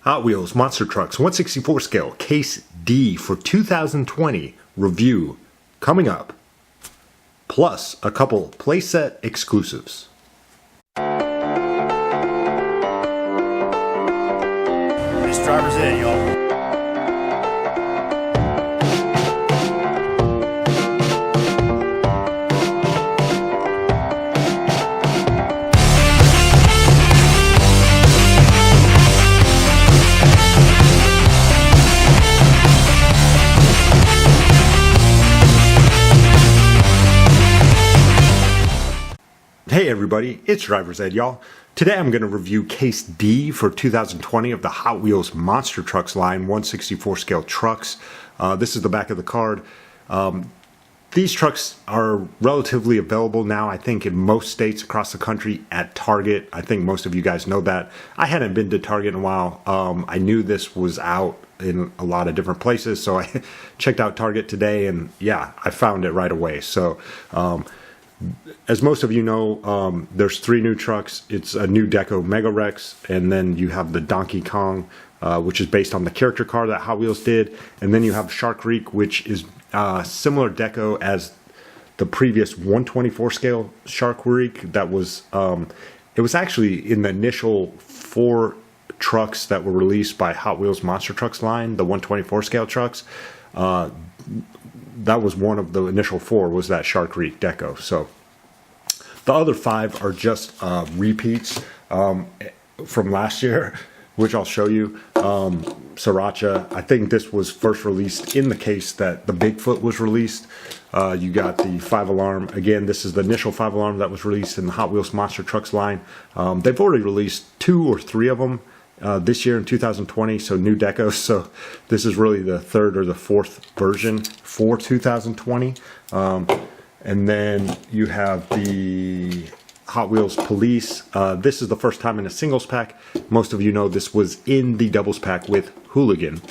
Hot Wheels Monster Trucks 1/64 scale Case D for 2020 review coming up, plus a couple Playset exclusives. This driver's in, y'all. Hey everybody, it's Driver's Ed, y'all. Today I'm going to review Case D for 2020 of the Hot Wheels Monster Trucks line 1/64 scale trucks. This is the back of the card. These trucks are relatively available now, I think, in most states across the country at Target. I think most of you guys know that. I hadn't been to Target in a while. I knew this was out in a lot of different places, so I checked out Target today, and yeah, I found it right away. So as most of you know, there's three new trucks. It's a new Deco Mega Rex, and then you have the Donkey Kong, which is based on the character car that Hot Wheels did, and then you have Shark Creek, which is similar deco as the previous 1/24 scale Shark Creek. That was it was actually in the initial 4 trucks that were released by Hot Wheels Monster Trucks line, the 1/24 scale trucks. That was one of the initial 4, was that Shark Creek deco. So the other 5 are just repeats from last year, which I'll show you. Sriracha, I think this was first released in the case that the Bigfoot was released. You got the 5-alarm. Again, this is the initial 5-alarm that was released in the Hot Wheels Monster Trucks line. They've already released 2 or 3 of them this year in 2020, so new decos. So this is really the 3rd or the 4th version for 2020. And then you have the Hot Wheels Police. This is the first time in a singles pack. Most of you know this was in the doubles pack with Hooligan.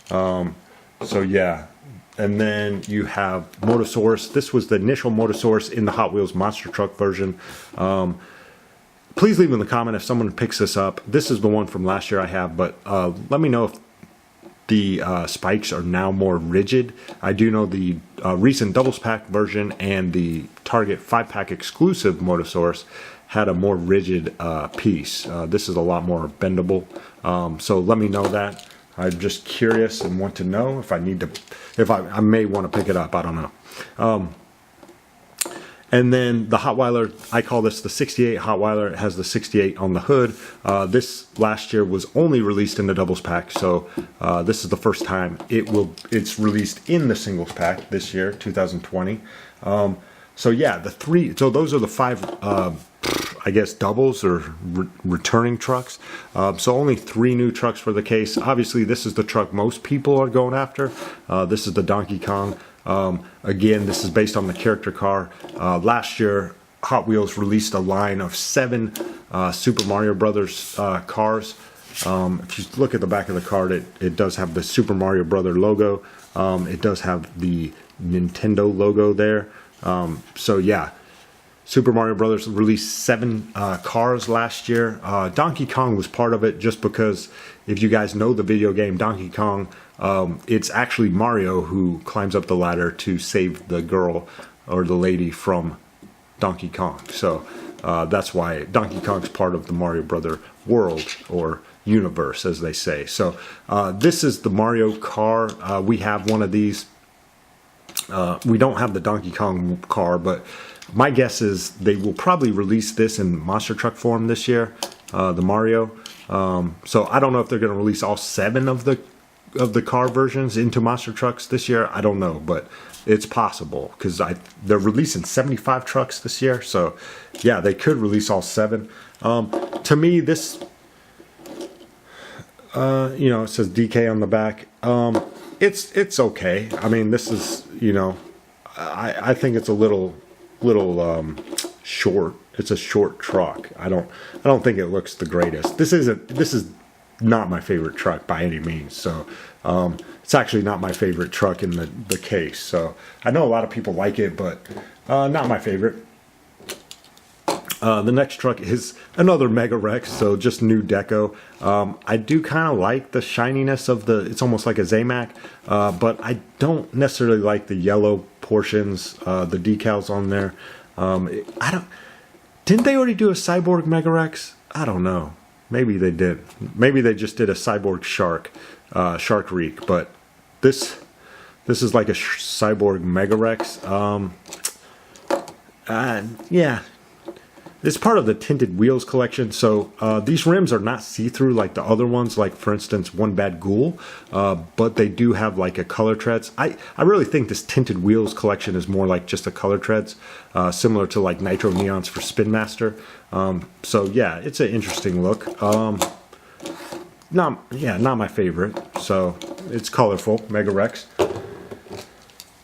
So yeah. And then you have Motosaurus. This was the initial Motosaurus in the Hot Wheels Monster Truck version. Please leave in the comment if someone picks this up. This is the one from last year I have, but let me know if the spikes are now more rigid. I do know the recent doubles pack version and the Target 5-pack exclusive Motosaurus had a more rigid piece. This is a lot more bendable. So let me know that. I'm just curious and want to know if I need to, if I may want to pick it up. I don't know. And then the Hotweiler, I call this the 68 Hotweiler. It has the 68 on the hood. This last year was only released in the doubles pack, so this is the first time it's released in the singles pack this year, 2020. So yeah, so those are the 5, I guess, doubles or returning trucks. So only 3 new trucks for the case. Obviously, this is the truck most people are going after. This is the Donkey Kong. Again, this is based on the character car. Last year, Hot Wheels released a line of 7 Super Mario Brothers cars. If you look at the back of the card, it does have the Super Mario Brother logo. It does have the Nintendo logo there. So yeah, Super Mario Brothers released 7 cars last year. Donkey Kong was part of it just because, if you guys know the video game Donkey Kong, it's actually Mario who climbs up the ladder to save the girl or the lady from Donkey Kong. So that's why Donkey Kong's part of the Mario Brother world or universe, as they say. So this is the Mario car. We have one of these. We don't have the Donkey Kong car, but my guess is they will probably release this in monster truck form this year, the Mario. So I don't know if they're going to release all 7 of the car versions into monster trucks this year. I don't know, but it's possible because they're releasing 75 trucks this year. So yeah, they could release all 7. To me, this, you know, it says DK on the back. It's okay. I mean, this is, you know, I think it's a little short. It's a short truck. I don't think it looks the greatest. This is not my favorite truck by any means. So it's actually not my favorite truck in the case. So I know a lot of people like it, but not my favorite. The next truck is another Mega Rex, so just new deco. I do kind of like the shininess of it's almost like a Zamac, but I don't necessarily like the yellow portions, the decals on there. Didn't they already do a Cyborg Mega Rex? I don't know. Maybe they did. Maybe they just did a Cyborg Shark, Shark Reek, but this is like a Cyborg Mega Rex. Yeah. It's part of the tinted wheels collection, so these rims are not see-through like the other ones, like for instance One Bad Ghoul, but they do have like a color treads. I really think this tinted wheels collection is more like just a color treads, similar to like Nitro Neons for Spin Master. So yeah, it's an interesting look. Not my favorite. So it's colorful, Mega Rex.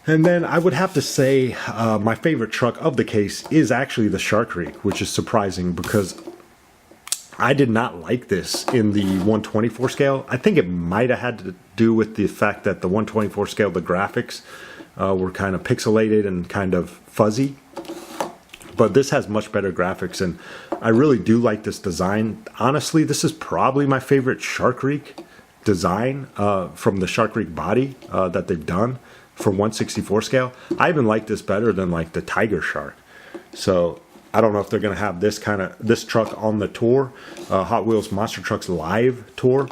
And then I would have to say my favorite truck of the case is actually the Shark Reek, which is surprising because I did not like this in the 124 scale. I think it might have had to do with the fact that the 124 scale, the graphics were kind of pixelated and kind of fuzzy. But this has much better graphics, and I really do like this design. Honestly, this is probably my favorite Shark Reek design from the Shark Reek body that they've done for 1/64 scale. I even like this better than like the Tiger Shark. So I don't know if they're going to have this truck on the tour, Hot Wheels Monster Trucks Live tour,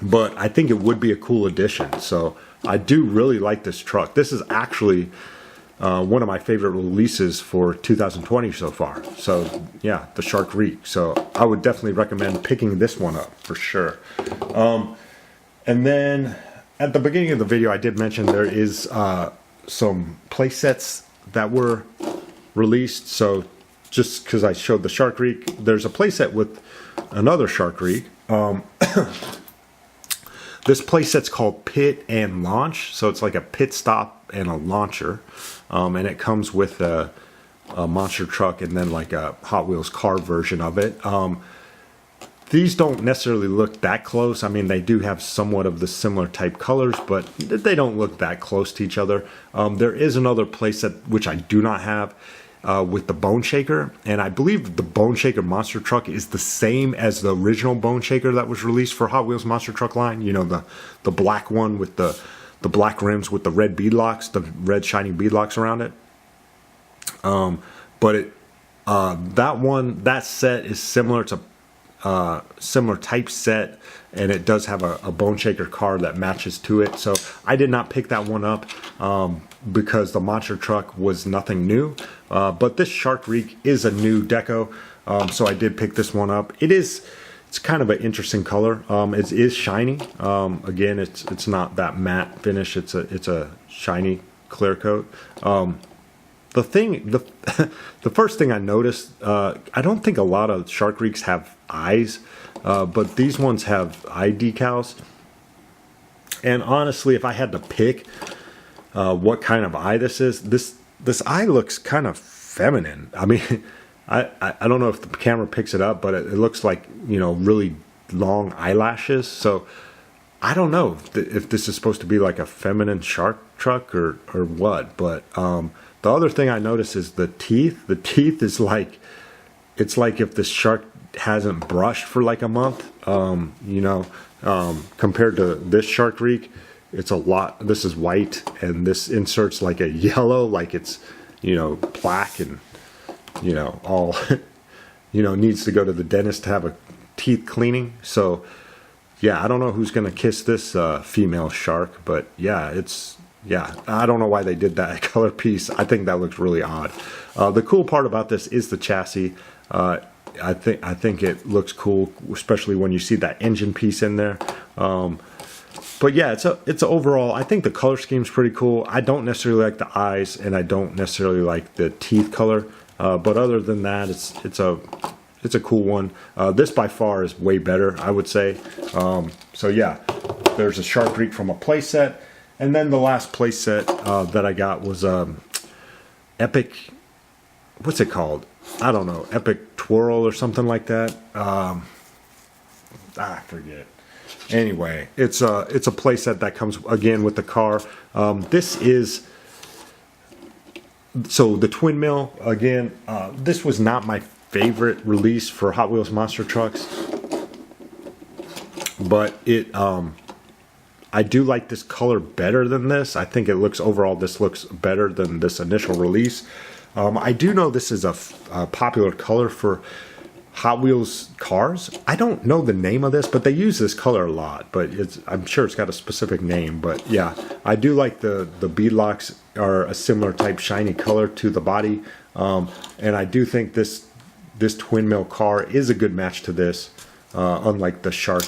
but I think it would be a cool addition. So I do really like this truck. This is actually one of my favorite releases for 2020 so far. So yeah, the Shark Reek. So I would definitely recommend picking this one up for sure. And then at the beginning of the video, I did mention there is some play sets that were released. So just because I showed the Shark Reek, there's a play set with another Shark Reek. This play set's called Pit and Launch. So it's like a pit stop and a launcher. And it comes with a monster truck and then like a Hot Wheels car version of it. These don't necessarily look that close. I mean, they do have somewhat of the similar type colors, but they don't look that close to each other. There is another playset which I do not have with the Bone Shaker, and I believe the Bone Shaker monster truck is the same as the original Bone Shaker that was released for Hot Wheels Monster Truck line. You know, the black one with the black rims with the red beadlocks, the red shiny beadlocks around it. But that set is similar to similar type set, and it does have a Bone Shaker car that matches to it. So I did not pick that one up because the monster truck was nothing new, but this Shark Reek is a new deco, so I did pick this one up. It's kind of an interesting color. It is shiny. Again, it's not that matte finish. It's a shiny clear coat. The first thing I noticed, I don't think a lot of Shark Reeks have eyes, but these ones have eye decals. And honestly, if I had to pick what kind of eye this is, this eye looks kind of feminine. I mean, I don't know if the camera picks it up, but it looks like, you know, really long eyelashes. So I don't know if this is supposed to be like a feminine shark truck or what, but the other thing I noticed is the teeth. The teeth is like, it's like if the shark hasn't brushed for like a month, you know, compared to this Shark Reek, it's a lot. This is white, and this inserts like a yellow, like it's, you know, plaque and, you know, all, you know, needs to go to the dentist to have a teeth cleaning. So yeah, I don't know who's going to kiss this female shark, but yeah, I don't know why they did that color piece. I think that looks really odd. The cool part about this is the chassis. I think it looks cool, especially when you see that engine piece in there. But yeah, it's overall, I think the color scheme's pretty cool. I don't necessarily like the eyes, and I don't necessarily like the teeth color. But other than that, it's a cool one. This by far is way better, I would say. So yeah, there's a Shark Reek from a playset. And then the last playset that I got was Epic, what's it called? I don't know, Epic Twirl or something like that. I forget. Anyway, it's a playset that comes again with the car. This is, so the twin mill, again, this was not my favorite release for Hot Wheels monster trucks, but I do like this color better than this. I think it looks overall, this looks better than this initial release. I do know this is a popular color for Hot Wheels cars. I don't know the name of this, but they use this color a lot, but I'm sure it's got a specific name. But yeah, I do like the beadlocks are a similar type shiny color to the body. And I do think this twin mill car is a good match to this, unlike the Shark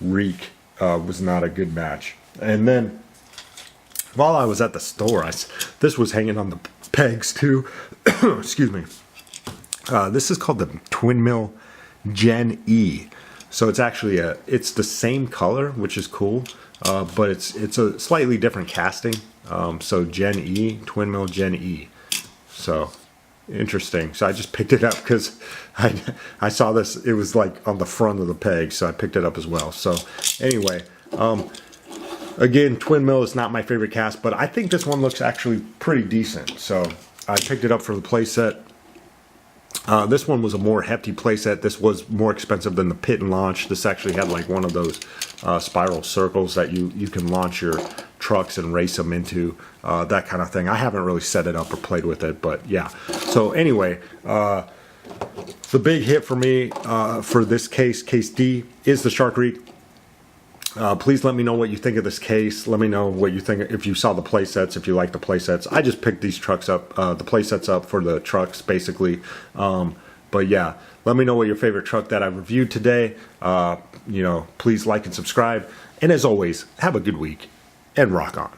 Reek was not a good match. And then while I was at the store, this was hanging on the pegs too. Excuse me. This is called the Twin Mill Gen E. So it's actually it's the same color, which is cool, but it's a slightly different casting. So Gen E, Twin Mill Gen E. So interesting. So I just picked it up because I saw this. It was like on the front of the peg, so I picked it up as well. So anyway, again, Twin Mill is not my favorite cast, but I think this one looks actually pretty decent. So I picked it up for the playset. This one was a more hefty playset. This was more expensive than the Pit and Launch. This actually had like one of those spiral circles that you can launch your trucks and race them into, that kind of thing. I haven't really set it up or played with it, but yeah. So anyway, the big hit for me for this case D, is the Shark Reek. Please let me know what you think of this case. Let me know what you think, if you saw the playsets, if you like the playsets. I just picked these trucks up, the playsets up for the trucks, basically. But yeah, let me know what your favorite truck that I reviewed today. Please like and subscribe. And as always, have a good week and rock on.